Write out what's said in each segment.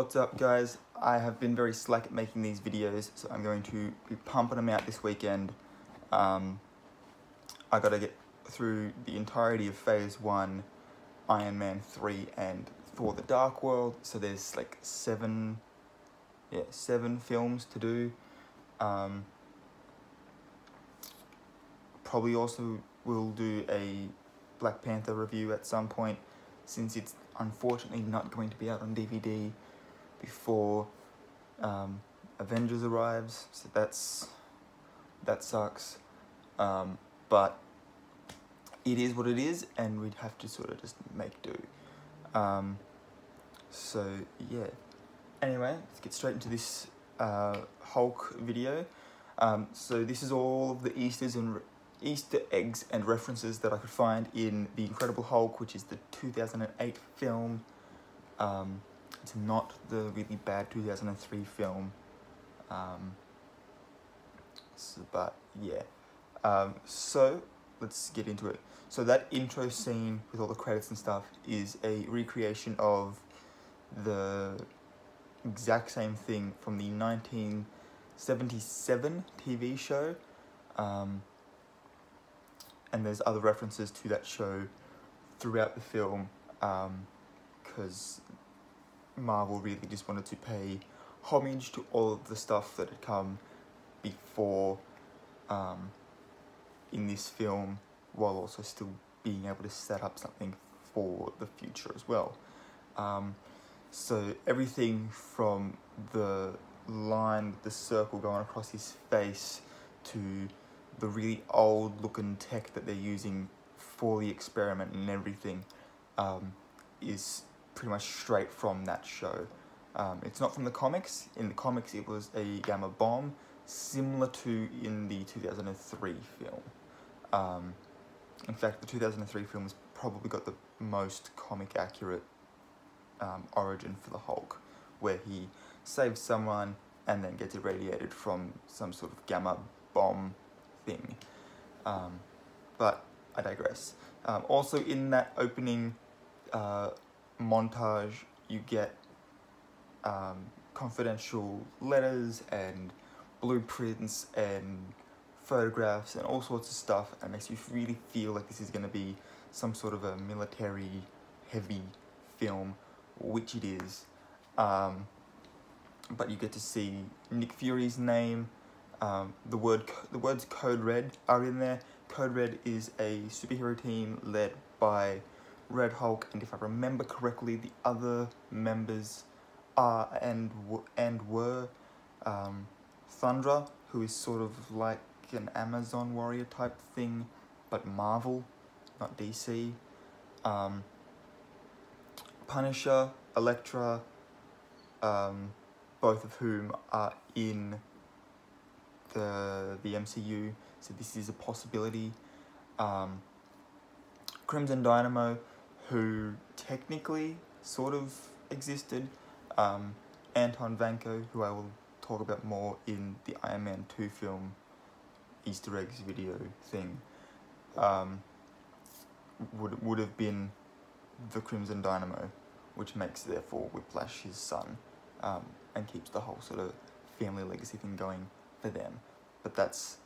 What's up, guys? I have been very slack at making these videos, so I'm going to be pumping them out this weekend. I gotta get through the entirety of Phase 1, Iron Man 3 and Thor the Dark World, so there's like seven films to do. Probably also will do a Black Panther review at some point, since it's unfortunately not going to be out on DVD before Avengers arrives, so that sucks. But it is what it is, and we'd have to sort of just make do. So yeah. Anyway, let's get straight into this Hulk video. So this is all of the Easter eggs and references that I could find in The Incredible Hulk, which is the 2008 film. It's not the really bad 2003 film. But yeah. So let's get into it. So that intro scene with all the credits and stuff is a recreation of the exact same thing from the 1977 TV show. And there's other references to that show throughout the film, because Marvel really just wanted to pay homage to all of the stuff that had come before in this film, while also still being able to set up something for the future as well. So everything from the line with the circle going across his face to the really old looking tech that they're using for the experiment and everything is pretty much straight from that show. It's not from the comics. In the comics it was a gamma bomb, similar to in the 2003 film. In fact, the 2003 film has probably got the most comic accurate origin for the Hulk, where he saves someone and then gets irradiated from some sort of gamma bomb thing. But I digress. Also in that opening montage, you get confidential letters and blueprints and photographs and all sorts of stuff, and makes you really feel like this is going to be some sort of a military heavy film, which it is. But you get to see Nick Fury's name. The words Code Red are in there. Code Red is a superhero team led by Red Hulk, and if I remember correctly, the other members are and were Thundra, who is sort of like an Amazon warrior type thing, but Marvel, not DC. Punisher, Elektra, both of whom are in the MCU, so this is a possibility. Crimson Dynamo, who technically sort of existed. Anton Vanko, who I will talk about more in the Iron Man 2 film Easter eggs video thing, would have been the Crimson Dynamo, which makes therefore Whiplash his son, and keeps the whole sort of family legacy thing going for them, but that's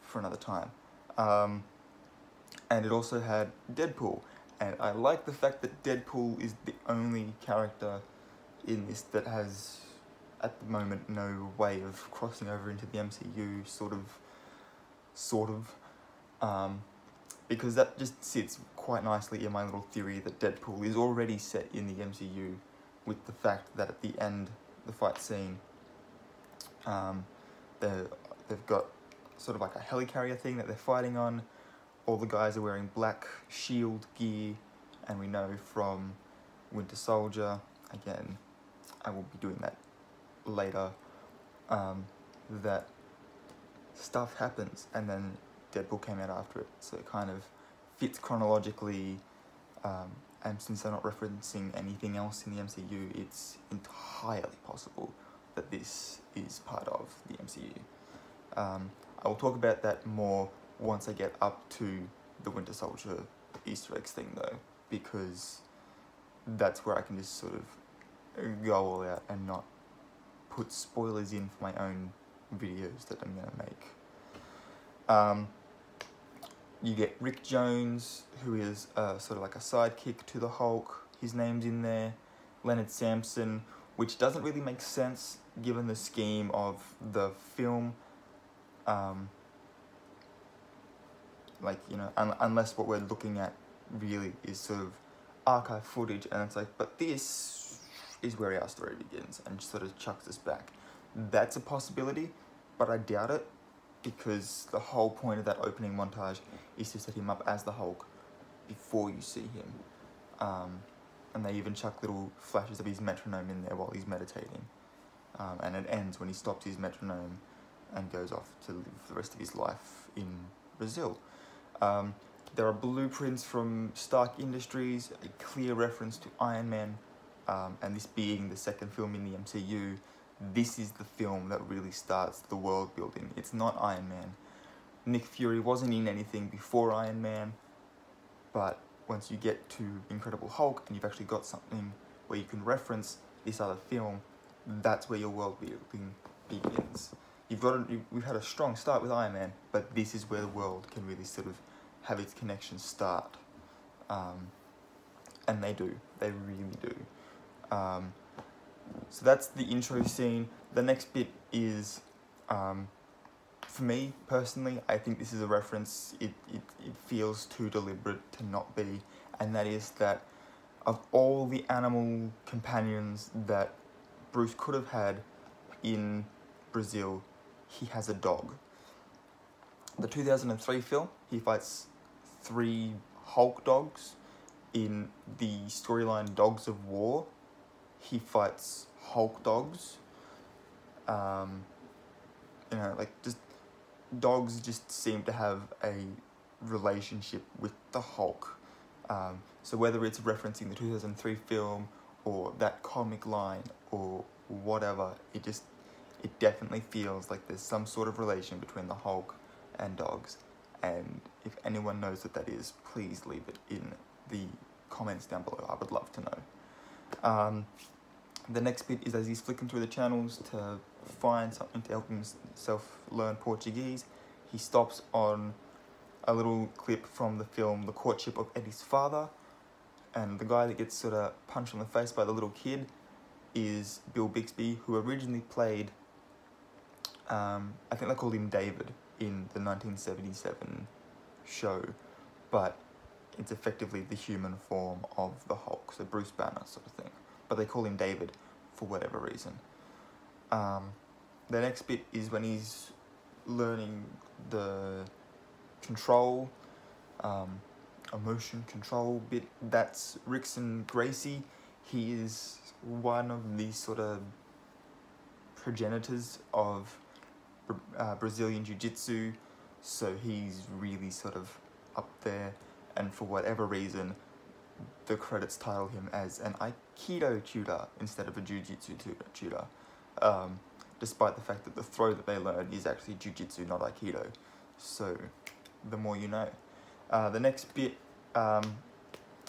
for another time. And it also had Deadpool, and I like the fact that Deadpool is the only character in this that has, at the moment, no way of crossing over into the MCU, sort of, because that just sits quite nicely in my little theory that Deadpool is already set in the MCU, with the fact that at the end, the fight scene, they've got sort of like a helicarrier thing that they're fighting on. All the guys are wearing black shield gear, and we know from Winter Soldier, again, I will be doing that later, that stuff happens, and then Deadpool came out after it, so it kind of fits chronologically, and since they're not referencing anything else in the MCU, it's entirely possible that this is part of the MCU. I will talk about that more once I get up to the Winter Soldier Easter eggs thing though, because that's where I can just sort of go all out and not put spoilers in for my own videos that I'm gonna make. You get Rick Jones, who is sort of like a sidekick to the Hulk. His name's in there. Leonard Samson, which doesn't really make sense given the scheme of the film. Like, you know, unless what we're looking at really is sort of archive footage, and it's like, but this is where our story begins, and sort of chucks us back. That's a possibility, but I doubt it, because the whole point of that opening montage is to set him up as the Hulk before you see him. And they even chuck little flashes of his metronome in there while he's meditating. And it ends when he stops his metronome and goes off to live the rest of his life in Brazil. There are blueprints from Stark Industries, a clear reference to Iron Man, and this being the second film in the MCU, this is the film that really starts the world building. It's not Iron Man. Nick Fury wasn't in anything before Iron Man, but once you get to Incredible Hulk and you've actually got something where you can reference this other film, that's where your world building begins. We've had a strong start with Iron Man, but this is where the world can really sort of have its connection start. And they do. They really do. So that's the intro scene. The next bit is, for me personally, I think this is a reference. It feels too deliberate to not be, and that is that of all the animal companions that Bruce could have had in Brazil, he has a dog. The 2003 film, he fights 3 Hulk dogs. In the storyline Dogs of War, he fights Hulk dogs. You know, like, just dogs just seem to have a relationship with the Hulk. So whether it's referencing the 2003 film or that comic line or whatever, it definitely feels like there's some sort of relation between the Hulk and dogs. And if anyone knows what that is, please leave it in the comments down below. I would love to know. The next bit is as he's flicking through the channels to find something to help himself learn Portuguese, he stops on a little clip from the film The Courtship of Eddie's Father, and the guy that gets sort of punched in the face by the little kid is Bill Bixby, who originally played, I think they called him David in the 1977 show, but it's effectively the human form of the Hulk, so Bruce Banner sort of thing, but they call him David for whatever reason. The next bit is when he's learning the control, emotion control bit. That's Rickson Gracie. He is one of the sort of progenitors of Brazilian Jiu-Jitsu, so he's really sort of up there, and for whatever reason the credits title him as an Aikido tutor instead of a Jiu-Jitsu tutor, despite the fact that the throw that they learn is actually Jiu-Jitsu, not Aikido. So the more you know. The next bit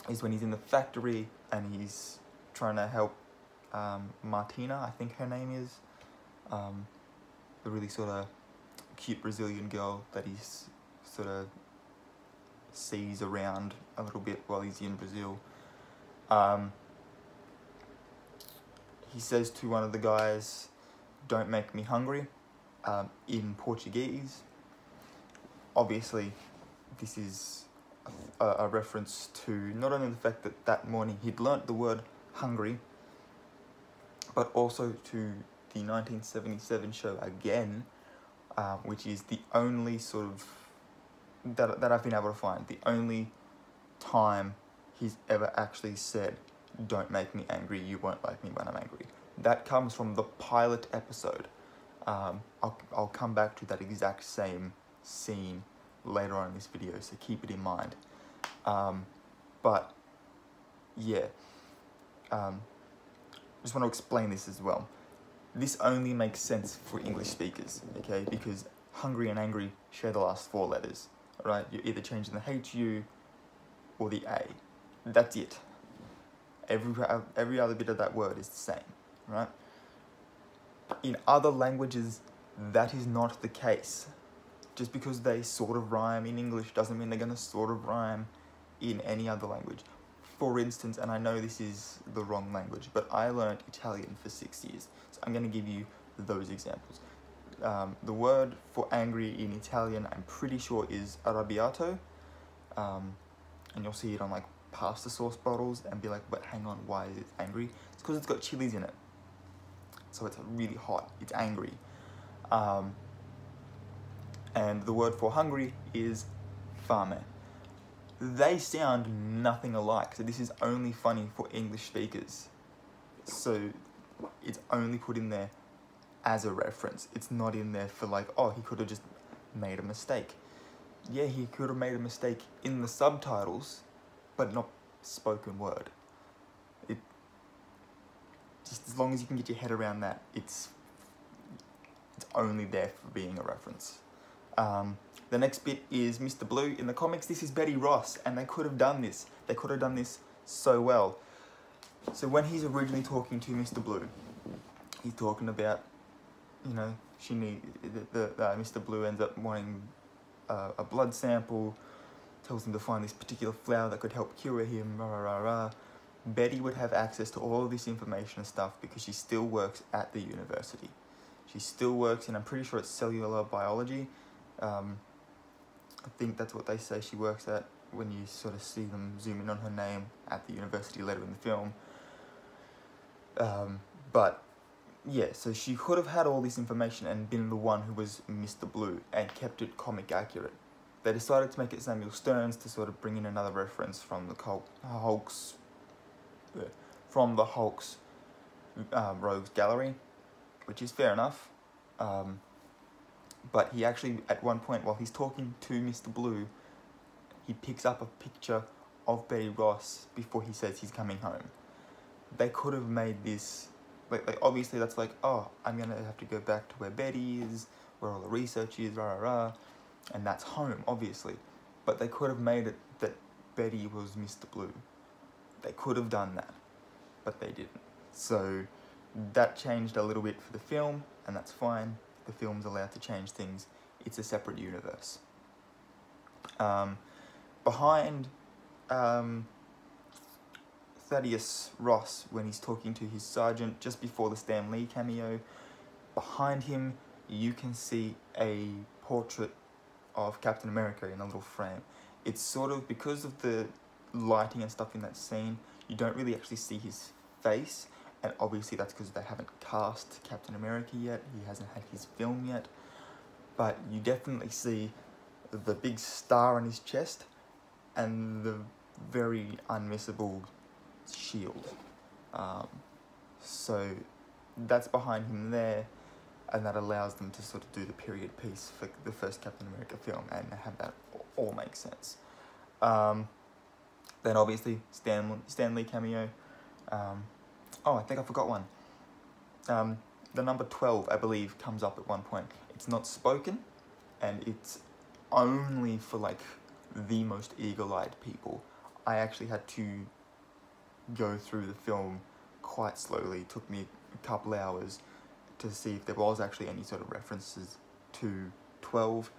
is when he's in the factory and he's trying to help Martina, I think her name is, the really sort of cute Brazilian girl that he's sort of sees around a little bit while he's in Brazil. He says to one of the guys, "Don't make me hungry," in Portuguese. Obviously, this is a reference to not only the fact that that morning he'd learnt the word hungry, but also to the 1977 show Again, which is the only sort of, that I've been able to find, the only time he's ever actually said, "Don't make me angry, you won't like me when I'm angry." That comes from the pilot episode. I'll come back to that exact same scene later on in this video, so keep it in mind. But yeah, just want to explain this as well. This only makes sense for English speakers, okay? Because hungry and angry share the last 4 letters, right? You're either changing the HU or the A. That's it. every other bit of that word is the same, right? In other languages, that is not the case. Just because they sort of rhyme in English doesn't mean they're going to sort of rhyme in any other language. For instance, and I know this is the wrong language, but I learned Italian for 6 years, so I'm going to give you those examples. The word for angry in Italian, I'm pretty sure, is arrabbiato, and you'll see it on like pasta sauce bottles and be like, but hang on, why is it angry? It's because it's got chilies in it, so it's really hot, it's angry. And the word for hungry is fame. They sound nothing alike, so this is only funny for English speakers. So it's only put in there as a reference. It's not in there for like, oh, he could have just made a mistake. Yeah, he could have made a mistake in the subtitles, but not spoken word. It just, as long as you can get your head around that, it's only there for being a reference. The next bit is Mr. Blue. In the comics, this is Betty Ross, and they could have done this. They could have done this so well. So when he's originally talking to Mr. Blue, he's talking about, you know, Mr. Blue ends up wanting a blood sample, tells him to find this particular flower that could help cure him, rah, rah, rah, rah. Betty would have access to all of this information and stuff because she still works at the university. She still works in, I'm pretty sure it's cellular biology. I think that's what they say she works at when you sort of see them zoom in on her name at the university later in the film. But yeah, so she could have had all this information and been the one who was Mr. Blue and kept it comic accurate. They decided to make it Samuel Stearns to sort of bring in another reference from the Hulk's Rogues Gallery, which is fair enough. But he actually, at one point, while he's talking to Mr. Blue, he picks up a picture of Betty Ross before he says he's coming home. They could have made this, like obviously that's like, oh, I'm going to have to go back to where Betty is, where all the research is, rah, rah, rah, and that's home, obviously. But they could have made it that Betty was Mr. Blue. They could have done that, but they didn't. So that changed a little bit for the film, and that's fine. The film's allowed to change things. It's a separate universe. Behind Thaddeus Ross, when he's talking to his sergeant just before the Stan Lee cameo, behind him you can see a portrait of Captain America in a little frame. It's sort of, because of the lighting and stuff in that scene, you don't really actually see his face. And obviously that's because they haven't cast Captain America yet. He hasn't had his film yet. But you definitely see the big star on his chest and the very unmissable shield. So that's behind him there, and that allows them to sort of do the period piece for the first Captain America film and have that all make sense. Then obviously Stan Lee cameo. Oh, I think I forgot one. The number 12, I believe, comes up at one point. It's not spoken, and it's only for, like, the most eagle-eyed people. I actually had to go through the film quite slowly. It took me a couple hours to see if there was actually any sort of references to 12.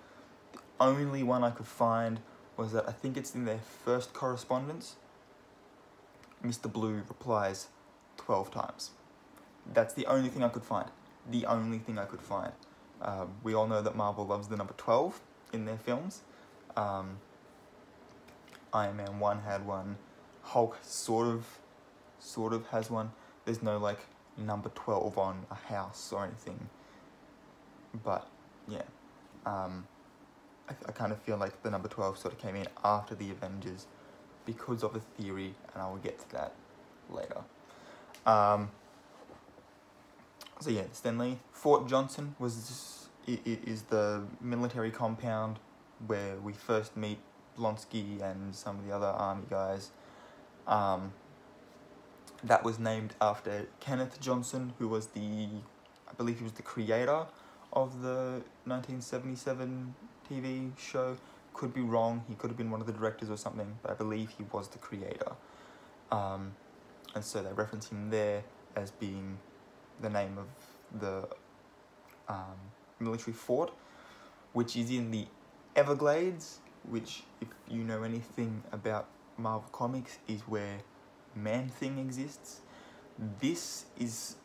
The only one I could find was that I think it's in their first correspondence. Mr. Blue replies 12 times. That's the only thing I could find. The only thing I could find. We all know that Marvel loves the number 12 in their films. Iron Man 1 had one. Hulk sort of has one. There's no, like, number 12 on a house or anything. But, yeah. I kind of feel like the number 12 sort of came in after the Avengers because of a theory, and I will get to that later. So yeah, Stan Lee. Fort Johnson is the military compound where we first meet Blonsky and some of the other army guys. That was named after Kenneth Johnson, who was I believe he was the creator of the 1977 TV show. Could be wrong, he could have been one of the directors or something, but I believe he was the creator. and so they reference him there as being the name of the military fort, which is in the Everglades, which, if you know anything about Marvel Comics, is where Man-Thing exists. This is...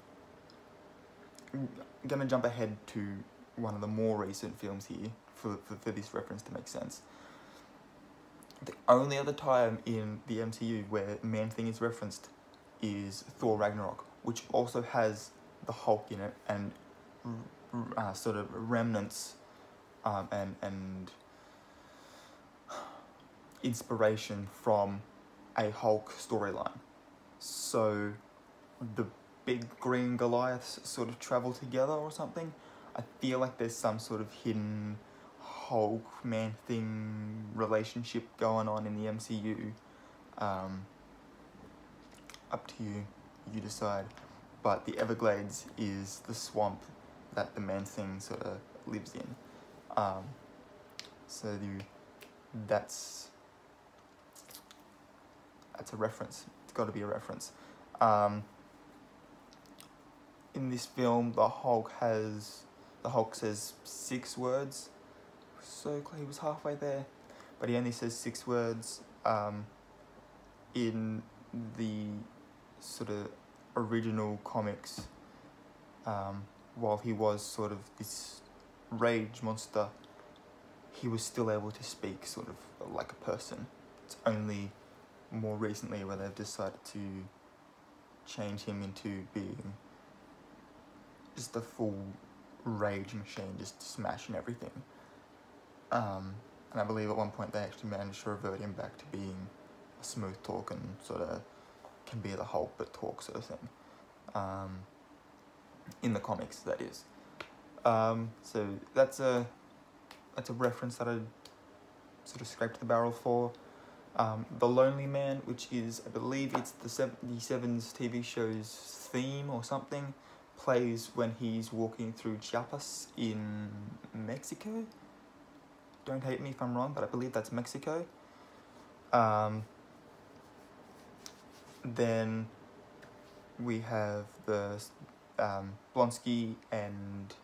I'm going to jump ahead to one of the more recent films here for this reference to make sense. The only other time in the MCU where Man-Thing is referenced is Thor Ragnarok, which also has the Hulk in it, and sort of remnants and inspiration from a Hulk storyline. So the big green Goliaths sort of travel together or something. I feel like there's some sort of hidden Hulk Man-Thing relationship going on in the MCU. Up to you, you decide. But the Everglades is the swamp that the Man-Thing sort of lives in. So that's a reference. It's got to be a reference. In this film, the Hulk says 6 words. So he was halfway there, but he only says 6 words. In the sort of original comics, while he was sort of this rage monster, he was still able to speak sort of like a person. It's only more recently where they've decided to change him into being just a full rage machine, just smashing everything. And I believe at one point they actually managed to revert him back to being a smooth talking sort of, can be the Hulk but talk sort of thing. In the comics, that is. So that's a reference that I sort of scraped the barrel for. The Lonely Man, which is, I believe it's the 77's TV show's theme or something, plays when he's walking through Chiapas in Mexico. Don't hate me if I'm wrong, but I believe that's Mexico. Then we have the Blonsky and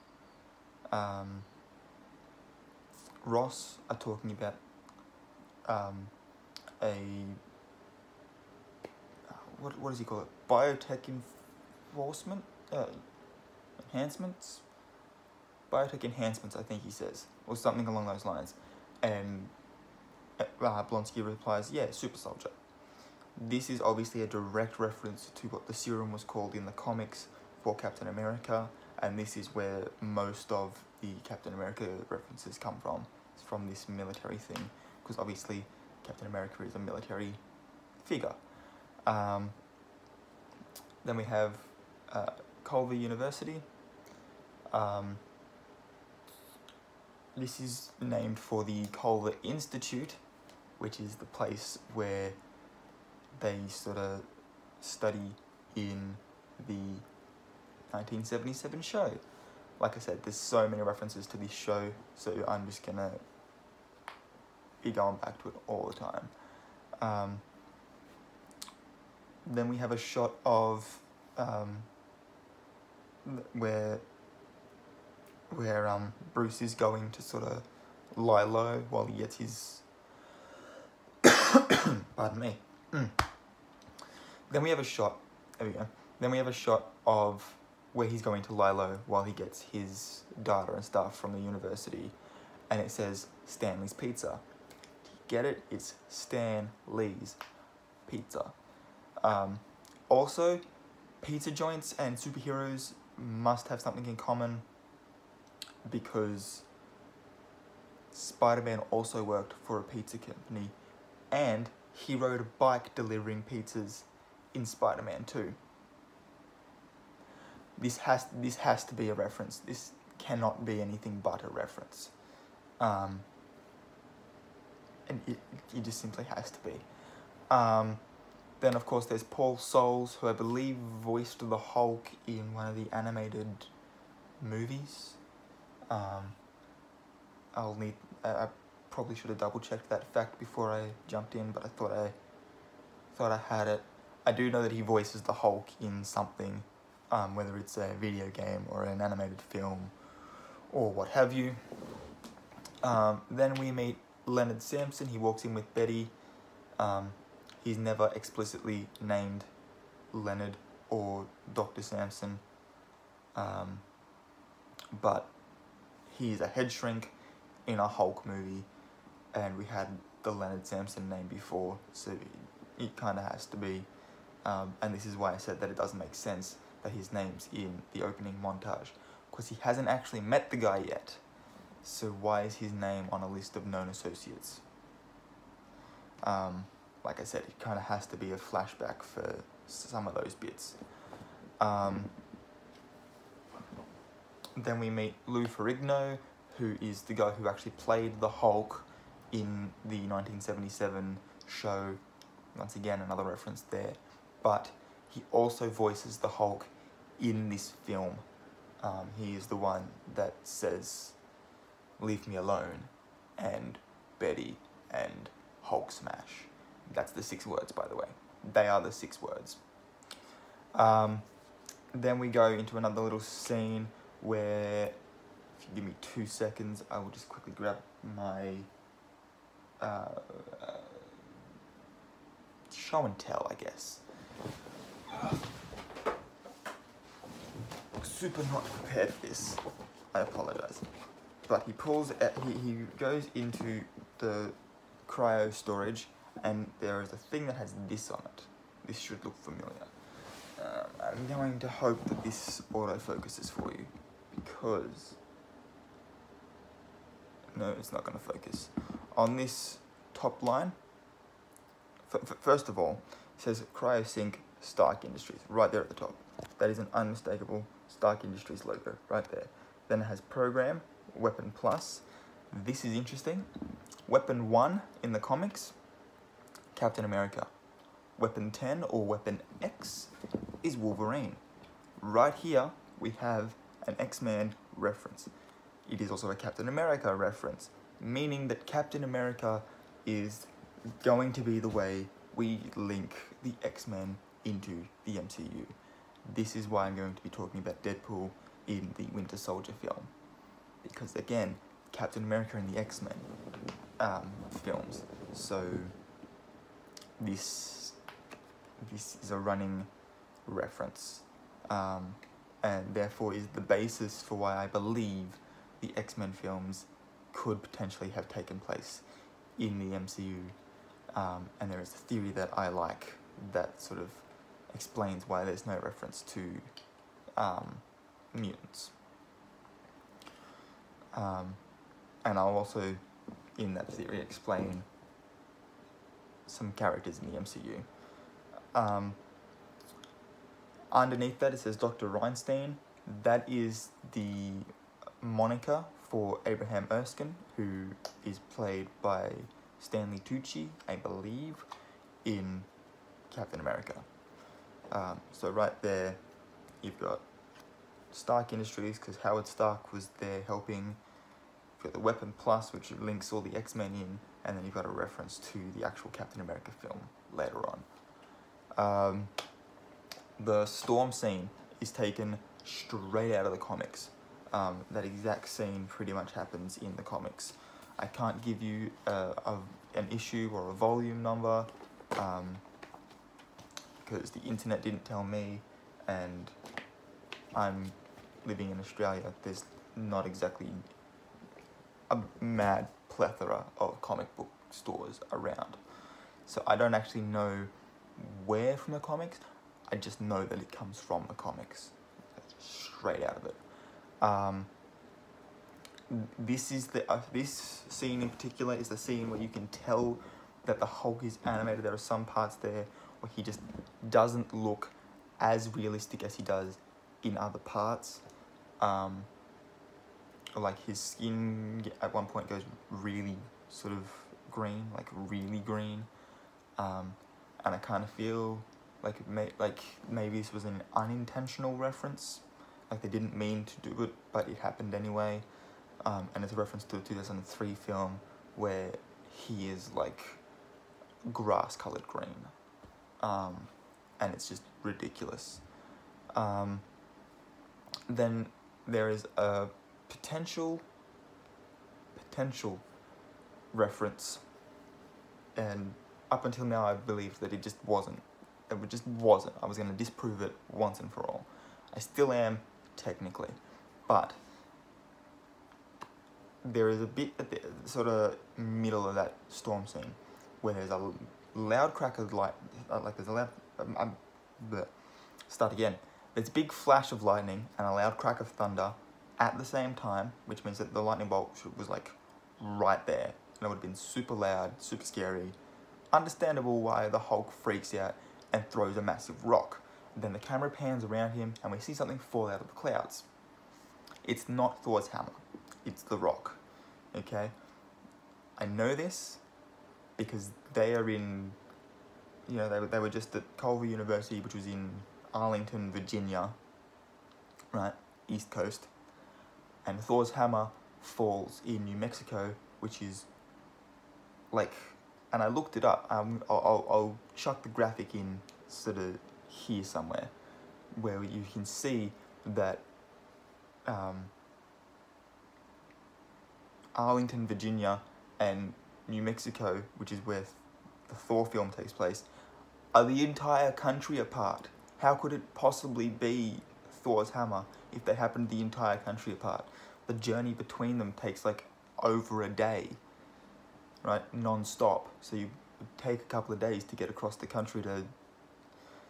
Ross are talking about what does he call it? Biotech enhancements? Biotech enhancements, I think he says, or something along those lines. And Blonsky replies, yeah, super soldier. This is obviously a direct reference to what the serum was called in the comics for Captain America, and this is where most of the Captain America references come from. It's from this military thing, because obviously Captain America is a military figure. Then we have Culver University. This is named for the Culver Institute, which is the place where they sort of study in the 1977 show. Like I said, there's so many references to this show, so I'm just gonna be going back to it all the time. Then we have a shot of where Bruce is going to sort of lie low while he gets his pardon me. Then we have a shot, there we go. Then we have a shot of where he's going to lie low while he gets his data and stuff from the university, and it says Stanley's Pizza. Do you get it? It's Stan Lee's Pizza. Also, pizza joints and superheroes must have something in common, because Spider-Man also worked for a pizza company, and he rode a bike delivering pizzas in Spider-Man 2. This has to be a reference. This cannot be anything but a reference. And it just simply has to be. Then of course there's Paul Soles, who I believe voiced the Hulk in one of the animated movies. I probably should have double checked that fact before I jumped in, but I thought I had it. I do know that he voices the Hulk in something, whether it's a video game or an animated film or what have you. Then we meet Leonard Samson. He walks in with Betty. He's never explicitly named Leonard or Dr. Samson, but he's a head shrink in a Hulk movie, and we had the Leonard Samson name before, so it kind of has to be. And this is why I said that it doesn't make sense that his name's in the opening montage, because he hasn't actually met the guy yet. So why is his name on a list of known associates? Like I said, it kind of has to be a flashback for some of those bits. Then we meet Lou Ferrigno, who is the guy who actually played the Hulk in the 1977 show. Once again, another reference there. But he also voices the Hulk in this film. He is the one that says, "Leave me alone," and Betty, and Hulk smash. That's the 6 words, by the way. They are the 6 words. Then we go into another little scene where, if you give me 2 seconds, I will just quickly grab my show and tell, I guess. Super not prepared for this. I apologize. But he pulls, he goes into the cryo storage, and there is a thing that has this on it. This should look familiar. I'm going to hope that this autofocuses for you, because no, it's not going to focus. On this top line, first of all, it says CryoSync Stark Industries right there at the top. That is an unmistakable Stark Industries logo right there. Then it has Program, Weapon Plus. This is interesting. Weapon 1 in the comics, Captain America. Weapon 10 or Weapon X is Wolverine. Right here we have an X-Man reference. It is also a Captain America reference, meaning that Captain America is going to be the way we link the X-Men into the MCU. This is why I'm going to be talking about Deadpool in the Winter Soldier film, because again, Captain America and the X-Men films. So this is a running reference, and therefore is the basis for why I believe the X-Men films could potentially have taken place in the MCU. And there is a theory that I like that sort of explains why there's no reference to mutants. And I'll also, in that theory, explain some characters in the MCU. Underneath that it says Dr. Reinstein. That is the moniker for Abraham Erskine, who is played by Stanley Tucci, I believe, in Captain America. So right there, you've got Stark Industries, because Howard Stark was there helping. You've got the Weapon Plus, which links all the X-Men in, and then you've got a reference to the actual Captain America film later on. The storm scene is taken straight out of the comics. That exact scene pretty much happens in the comics. I can't give you an issue or a volume number, because the internet didn't tell me, and I'm living in Australia. There's not exactly a mad plethora of comic book stores around. So I don't actually know where from the comics. I just know that it comes from the comics, straight out of it. This scene in particular is the scene where you can tell that the Hulk is animated. There are some parts there where he just doesn't look as realistic as he does in other parts. Like his skin at one point goes really sort of green, like really green, and I kind of feel like maybe this was an unintentional reference, like they didn't mean to do it, but it happened anyway. And it's a reference to a 2003 film where he is like grass-colored green, and it's just ridiculous. Then there is a potential reference, and up until now I believe that it just wasn't. It just wasn't. I was going to disprove it once and for all. I still am, technically, but there is a bit at the sort of middle of that storm scene where there's a loud crack of light, like there's a loud, start again. There's a big flash of lightning and a loud crack of thunder at the same time, which means that the lightning bolt was like right there, and it would have been super loud, super scary. Understandable why the Hulk freaks out and throws a massive rock. Then the camera pans around him and we see something fall out of the clouds. It's not Thor's hammer, it's the rock, okay? I know this because they are in, you know, they were just at Culver University, which was in Arlington, Virginia, right, East Coast, and Thor's hammer falls in New Mexico, which is like, and I looked it up. I'll chuck the graphic in sort of here somewhere, where you can see that Arlington, Virginia, and New Mexico, which is where the Thor film takes place, are the entire country apart. How could it possibly be Thor's hammer if they happened the entire country apart? The journey between them takes like over a day, right, non-stop. So you would take a couple of days to get across the country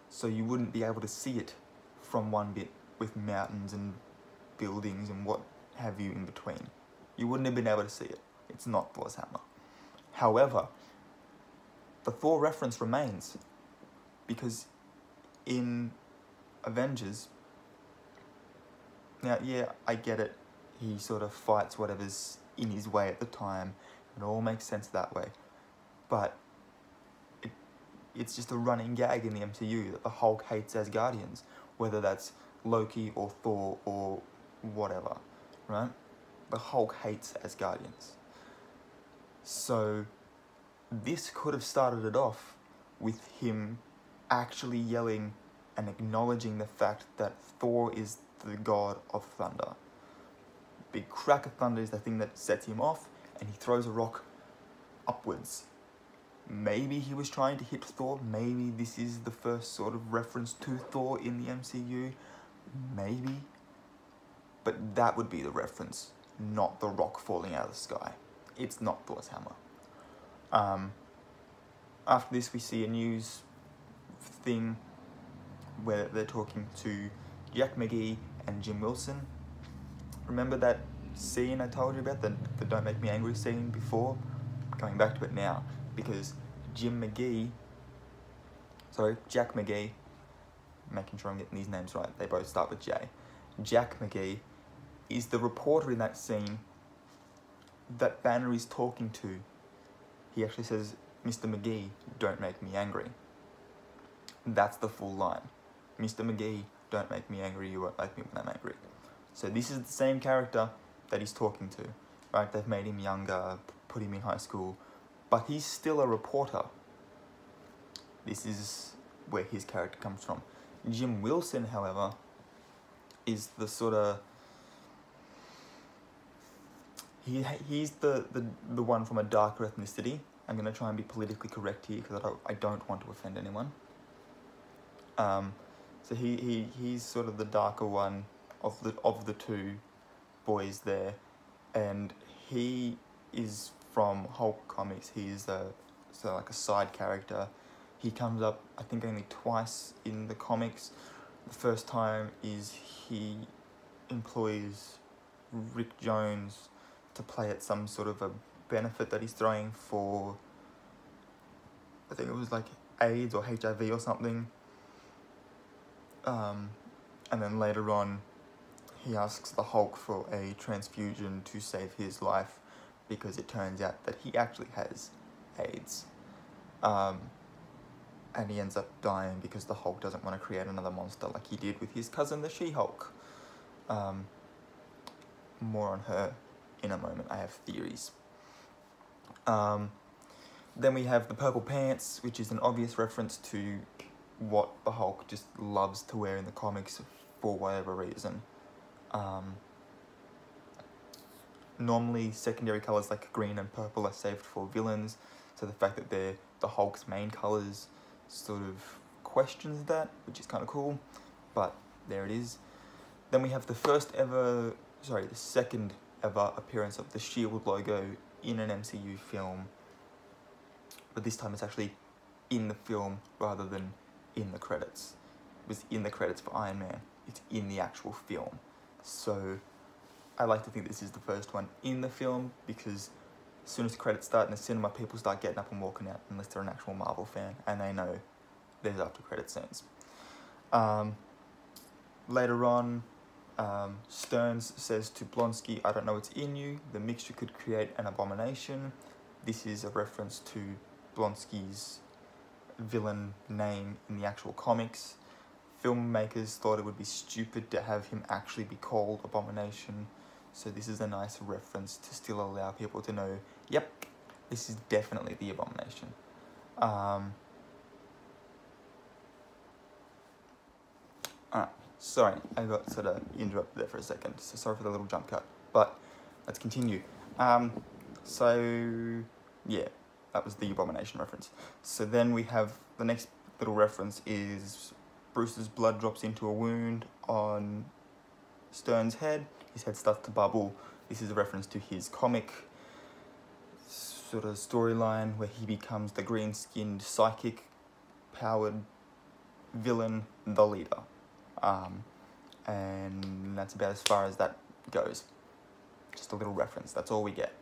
so you wouldn't be able to see it from one bit with mountains and buildings and what have you in between. You wouldn't have been able to see it. It's not Thor's hammer. However, the Thor reference remains, because in Avengers, now yeah, I get it, he sort of fights whatever's in his way at the time, it all makes sense that way, but it's just a running gag in the MCU that the Hulk hates Asgardians, whether that's Loki or Thor or whatever, right? The Hulk hates Asgardians. So this could have started it off with him actually yelling and acknowledging the fact that Thor is the god of thunder. Big crack of thunder is the thing that sets him off, and he throws a rock upwards. Maybe he was trying to hit Thor. Maybe this is the first sort of reference to Thor in the MCU. Maybe. But that would be the reference, not the rock falling out of the sky. It's not Thor's hammer. After this, we see a news thing where they're talking to Jack McGee and Jim Wilson. Remember that scene I told you about, the Don't Make Me Angry scene before? I'm coming back to it now, because Jack McGee, making sure I'm getting these names right, they both start with J. Jack McGee is the reporter in that scene that Banner is talking to. He actually says, "Mr. McGee, don't make me angry." That's the full line. "Mr. McGee, don't make me angry, you won't like me when I'm angry." So this is the same character that he's talking to, right? They've made him younger, put him in high school, but he's still a reporter. This is where his character comes from. Jim Wilson, however, is the sort of... He's the one from a darker ethnicity. I'm going to try and be politically correct here because I don't want to offend anyone. So he's sort of the darker one of the two boys there, and he is from Hulk Comics. He's like a side character. He comes up, I think, only twice in the comics. The first time is he employs Rick Jones to play at some sort of a benefit that he's throwing for, I think it was like AIDS or HIV or something. And then later on, he asks the Hulk for a transfusion to save his life because it turns out that he actually has AIDS. And he ends up dying because the Hulk doesn't want to create another monster like he did with his cousin, the She-Hulk. More on her in a moment. I have theories. Then we have the purple pants, which is an obvious reference to what the Hulk just loves to wear in the comics for whatever reason. Normally, secondary colours like green and purple are saved for villains, so the fact that they're the Hulk's main colours sort of questions that, which is kind of cool, but there it is. Then we have the second ever appearance of the S.H.I.E.L.D. logo in an MCU film, but this time it's actually in the film rather than in the credits. It was in the credits for Iron Man, it's in the actual film. So I like to think this is the first one in the film, because as soon as the credits start in the cinema, people start getting up and walking out, unless they're an actual Marvel fan and they know there's after credit scenes. Later on, Stearns says to Blonsky, "I don't know what's in you. The mixture could create an abomination." This is a reference to Blonsky's villain name in the actual comics. Filmmakers thought it would be stupid to have him actually be called Abomination, so this is a nice reference to still allow people to know, yep, this is definitely the Abomination. Alright, sorry, I got sort of interrupted there for a second, so sorry for the little jump cut, but let's continue. So, yeah, that was the Abomination reference. So then we have, the next little reference is Bruce's blood drops into a wound on Stearns' head. His head starts to bubble. This is a reference to his comic sort of storyline where he becomes the green-skinned, psychic-powered villain, the leader. And that's about as far as that goes. Just a little reference, that's all we get.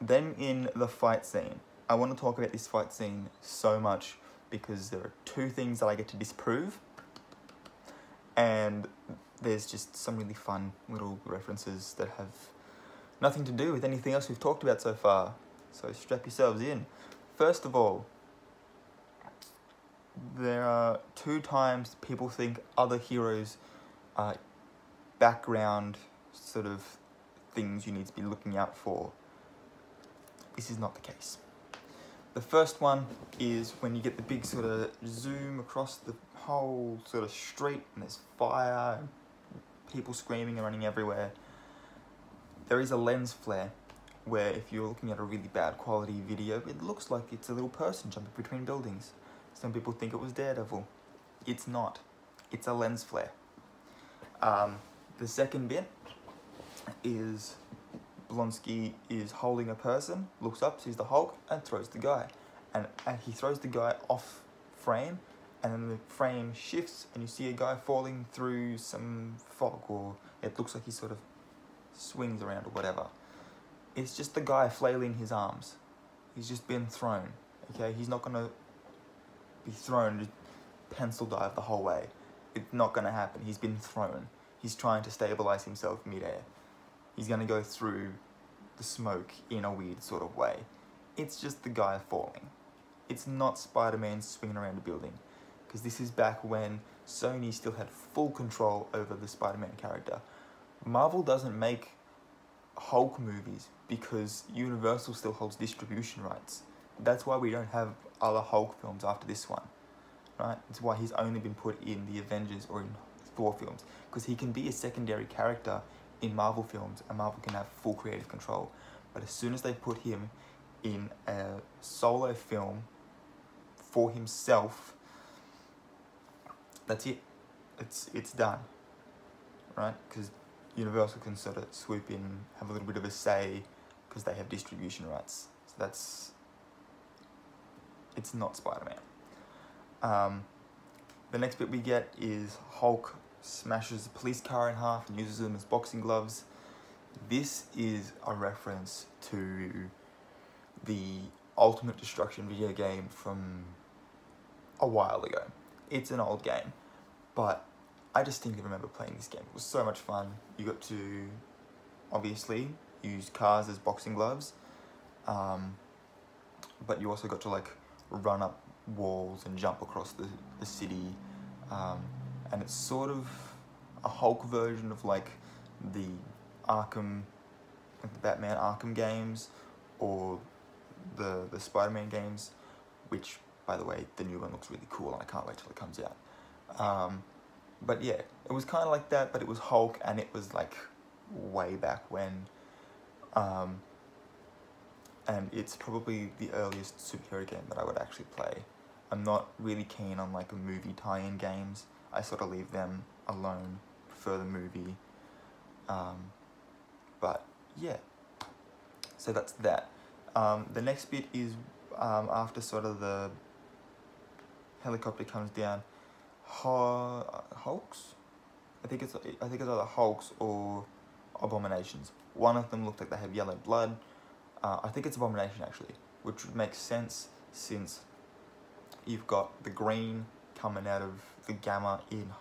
Then in the fight scene, I want to talk about this fight scene so much because there are two things that I get to disprove, and there's just some really fun little references that have nothing to do with anything else we've talked about so far, so strap yourselves in. First of all, there are 2 times people think other heroes are background sort of things you need to be looking out for. This is not the case. The first one is when you get the big sort of zoom across the whole sort of street and there's fire and people screaming and running everywhere. There is a lens flare where if you're looking at a really bad quality video, it looks like it's a little person jumping between buildings. Some people think it was Daredevil. It's not. It's a lens flare. The second bit is Blonsky is holding a person, looks up, sees the Hulk, and throws the guy. And he throws the guy off frame, and then the frame shifts, and you see a guy falling through some fog, or it looks like he sort of swings around or whatever. It's just the guy flailing his arms. He's just been thrown, okay? He's not gonna be thrown, just pencil dive the whole way. It's not gonna happen. He's been thrown. He's trying to stabilize himself mid-air. He's going to go through the smoke in a weird sort of way. It's just the guy falling. It's not Spider-Man swinging around a building, because this is back when Sony still had full control over the Spider-Man character. Marvel doesn't make Hulk movies because Universal still holds distribution rights. That's why we don't have other Hulk films after this one, right? It's why he's only been put in the Avengers or in Thor films, because he can be a secondary character in Marvel films, and Marvel can have full creative control. But as soon as they put him in a solo film for himself, that's it. It's done, right? Because Universal can sort of swoop in, have a little bit of a say, because they have distribution rights. So it's not Spider-Man. The next bit we get is Hulk smashes a police car in half and uses them as boxing gloves. This is a reference to the Ultimate Destruction video game from a while ago. It's an old game, but I distinctly remember playing this game. It was so much fun. You got to, obviously, use cars as boxing gloves, but you also got to like run up walls and jump across the city. And it's sort of a Hulk version of like the Arkham, like the Batman Arkham games, or the Spider-Man games, which by the way, the new one looks really cool and I can't wait till it comes out. But yeah, it was kind of like that, but it was Hulk, and it was like way back when. And it's probably the earliest superhero game that I would actually play. I'm not really keen on like movie tie-in games. I sort of leave them alone, prefer the movie. But yeah, so that's that. The next bit is after sort of the helicopter comes down, Hulks? I think it's either Hulks or Abominations. One of them looked like they have yellow blood. I think it's Abomination actually, which would make sense since you've got the green coming out of the gamma in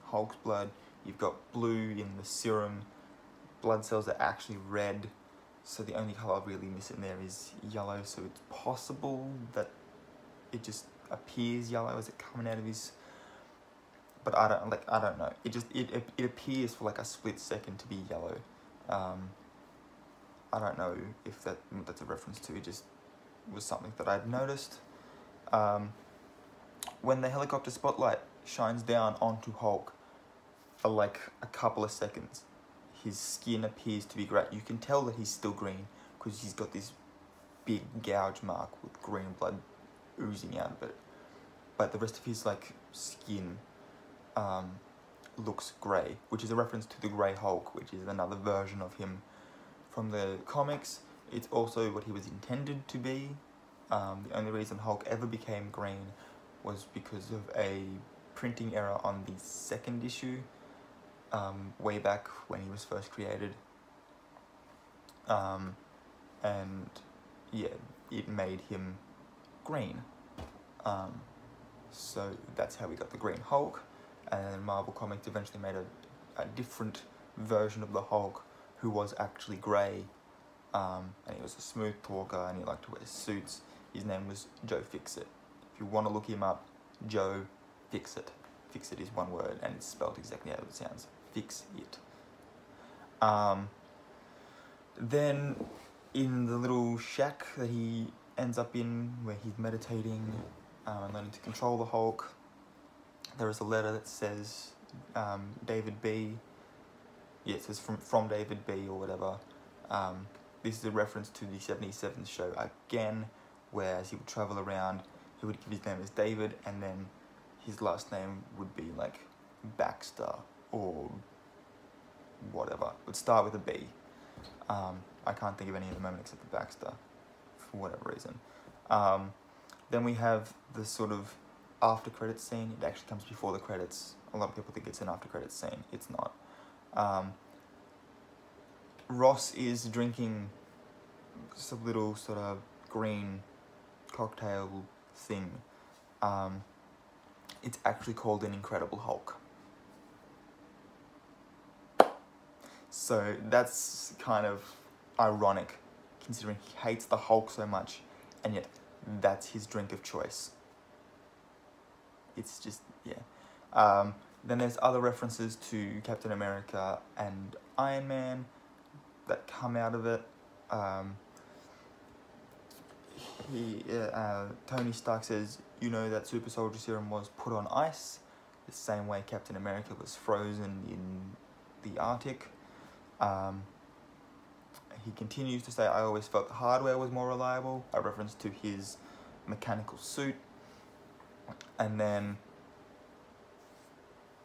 Hulk's blood. You've got blue in the serum. Blood cells are actually red, so the only colour really missing there is yellow. So it's possible that it just appears yellow as it coming out of his. But I don't know. It appears for like a split second to be yellow. I don't know if that's a reference to. It just was something that I'd noticed. When the helicopter spotlight shines down onto Hulk for like a couple of seconds, his skin appears to be grey. You can tell that he's still green because he's got this big gouge mark with green blood oozing out of it. But the rest of his like skin looks grey, which is a reference to the Grey Hulk, which is another version of him from the comics. It's also what he was intended to be. The only reason Hulk ever became green was because of a printing error on the second issue, way back when he was first created. And yeah, it made him green. So that's how we got the Green Hulk. And then Marvel Comics eventually made a different version of the Hulk who was actually grey. And he was a smooth talker and he liked to wear suits. His name was Joe Fixit. If you want to look him up, Joe Fixit. Fixit is one word and it's spelled exactly how it sounds. Fix it. Then in the little shack that he ends up in, where he's meditating and learning to control the Hulk, there is a letter that says David B. Yeah, it says from David B. or whatever. This is a reference to the 77th show again, where as he would travel around, he would give his name as David, and then his last name would be like Baxter or whatever. It would start with a B. I can't think of any at the moment except for Baxter, for whatever reason. Then we have the sort of after credits scene. It actually comes before the credits. A lot of people think it's an after credits scene. It's not. Ross is drinking some little sort of green cocktail thing. It's actually called an Incredible Hulk. So that's kind of ironic, considering he hates the Hulk so much, and yet that's his drink of choice. It's just, yeah. Then there's other references to Captain America and Iron Man that come out of it. Tony Stark says, you know that super soldier serum was put on ice, the same way Captain America was frozen in the Arctic. He continues to say, I always felt the hardware was more reliable, a reference to his mechanical suit. And then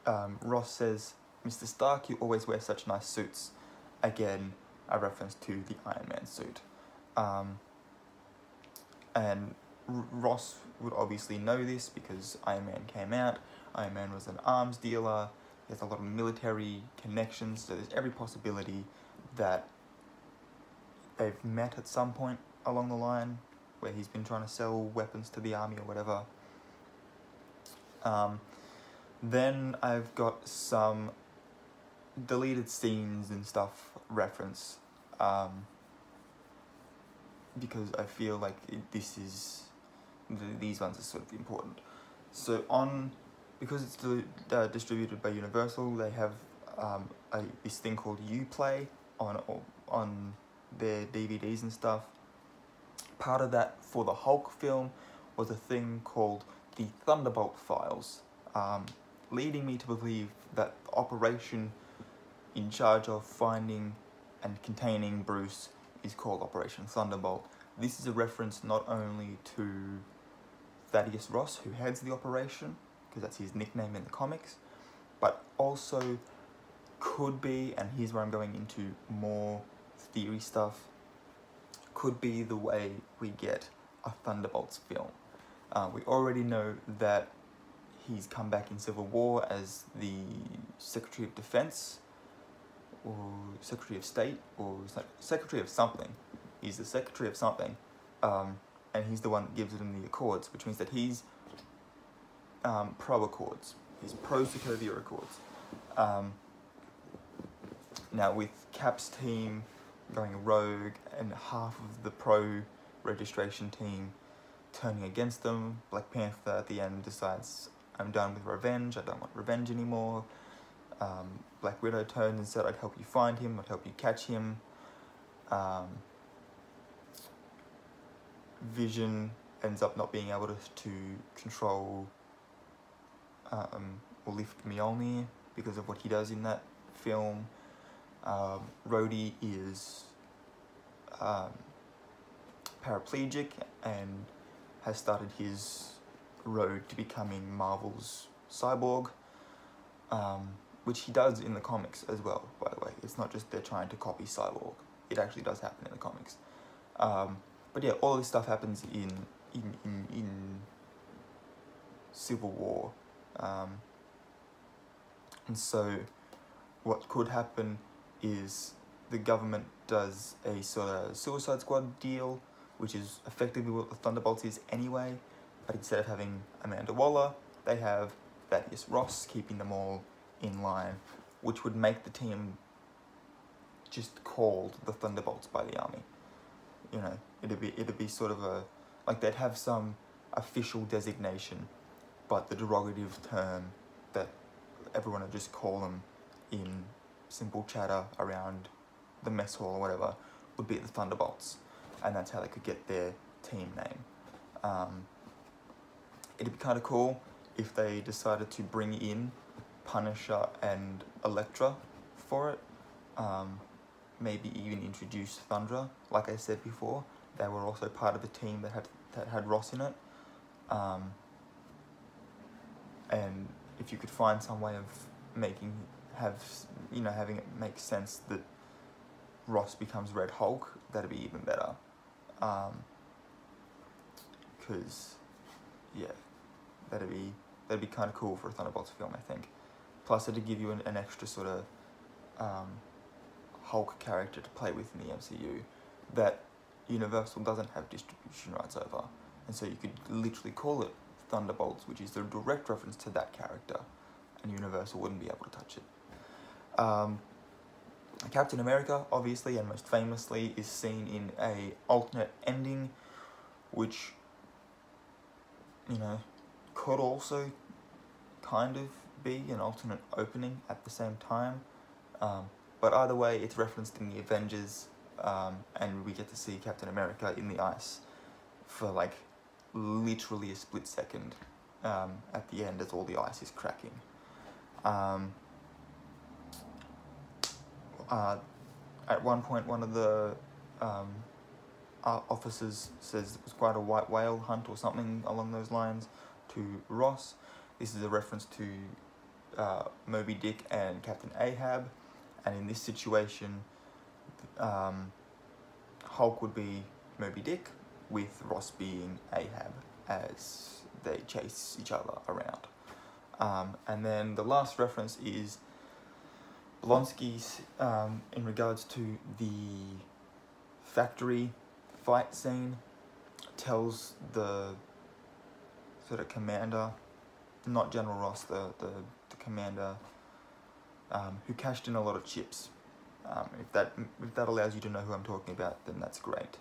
Ross says, Mr. Stark, you always wear such nice suits. Again, a reference to the Iron Man suit. And Ross would obviously know this because Iron Man came out. Iron Man was an arms dealer. He has a lot of military connections, so there's every possibility that they've met at some point along the line where he's been trying to sell weapons to the army or whatever. Then I've got some deleted scenes and stuff reference, because I feel like these ones are sort of important. So because it's distributed by Universal, they have this thing called Uplay on their DVDs and stuff. Part of that for the Hulk film was a thing called the Thunderbolt Files, leading me to believe that the operation in charge of finding and containing Bruce is called Operation Thunderbolt. This is a reference not only to Thaddeus Ross, who heads the operation, because that's his nickname in the comics, but also could be, and here's where I'm going into more theory stuff, could be the way we get a Thunderbolts film. We already know that he's come back in Civil War as the Secretary of Defense, or Secretary of State, or Secretary of something. He's the Secretary of something, and he's the one that gives them the Accords, which means that he's pro-Accords. He's pro-Sokovia Accords. Now with Cap's team going rogue and half of the pro-registration team turning against them, Black Panther at the end decides, I'm done with revenge, I don't want revenge anymore. Black Widow turns and said, I'd help you find him, I'd help you catch him. Vision ends up not being able to control or lift Mjolnir because of what he does in that film. Rhodey is paraplegic and has started his road to becoming Marvel's Cyborg, which he does in the comics as well, by the way. It's not just they're trying to copy Cyborg. It actually does happen in the comics. But yeah, all this stuff happens in Civil War. And so what could happen is the government does a sort of Suicide Squad deal, which is effectively what the Thunderbolts is anyway, but instead of having Amanda Waller, they have Thaddeus Ross keeping them all in line, which would make the team just called the Thunderbolts by the army. You know, it'd be sort of a, like they'd have some official designation, but the derogative term that everyone would just call them in simple chatter around the mess hall or whatever would be the Thunderbolts, and that's how they could get their team name. It'd be kind of cool if they decided to bring in Punisher and Elektra for it. Maybe even introduce Thundra. Like I said before, they were also part of the team that had Ross in it. And if you could find some way of having it make sense that Ross becomes Red Hulk, that'd be even better. Because yeah, that'd be kind of cool for a Thunderbolts film, I think. Plus, it'd give you an extra sort of Hulk character to play with in the MCU that Universal doesn't have distribution rights over, and so you could literally call it Thunderbolts, which is a direct reference to that character, and Universal wouldn't be able to touch it. Captain America, obviously and most famously, is seen in a alternate ending, which, you know, could also kind of be an alternate opening at the same time. But either way, it's referenced in the Avengers, and we get to see Captain America in the ice for like literally a split second at the end as all the ice is cracking. At one point, one of the officers says it was quite a white whale hunt or something along those lines to Ross. This is a reference to Moby Dick and Captain Ahab. And in this situation, Hulk would be Moby Dick, with Ross being Ahab, as they chase each other around. And then the last reference is Blonsky's in regards to the factory fight scene, tells the sort of commander, not General Ross, the commander, who cashed in a lot of chips. If that allows you to know who I'm talking about, then that's great.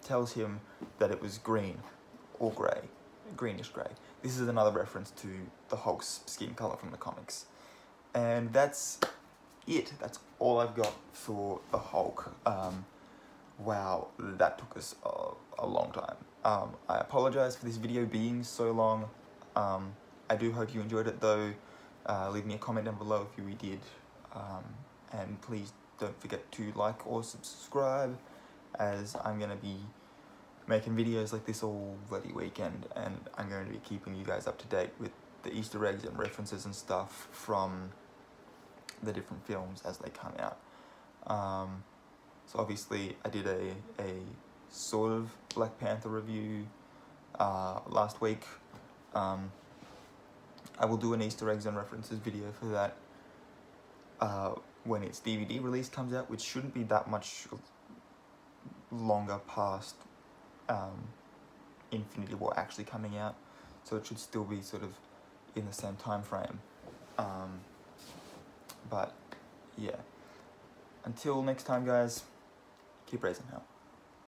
Tells him that it was green or grey, greenish grey. This is another reference to the Hulk's skin colour from the comics. And that's it. That's all I've got for the Hulk. wow, that took us a long time. I apologize for this video being so long. I do hope you enjoyed it though. Leave me a comment down below if you did. And please don't forget to like or subscribe, as I'm going to be making videos like this all bloody weekend, and I'm going to be keeping you guys up to date with the Easter eggs and references and stuff from the different films as they come out. So obviously I did a sort of Black Panther review last week. I will do an Easter eggs and references video for that when its DVD release comes out, which shouldn't be that much longer past Infinity War actually coming out, so it should still be sort of in the same time frame. But yeah, until next time guys, keep raising hell.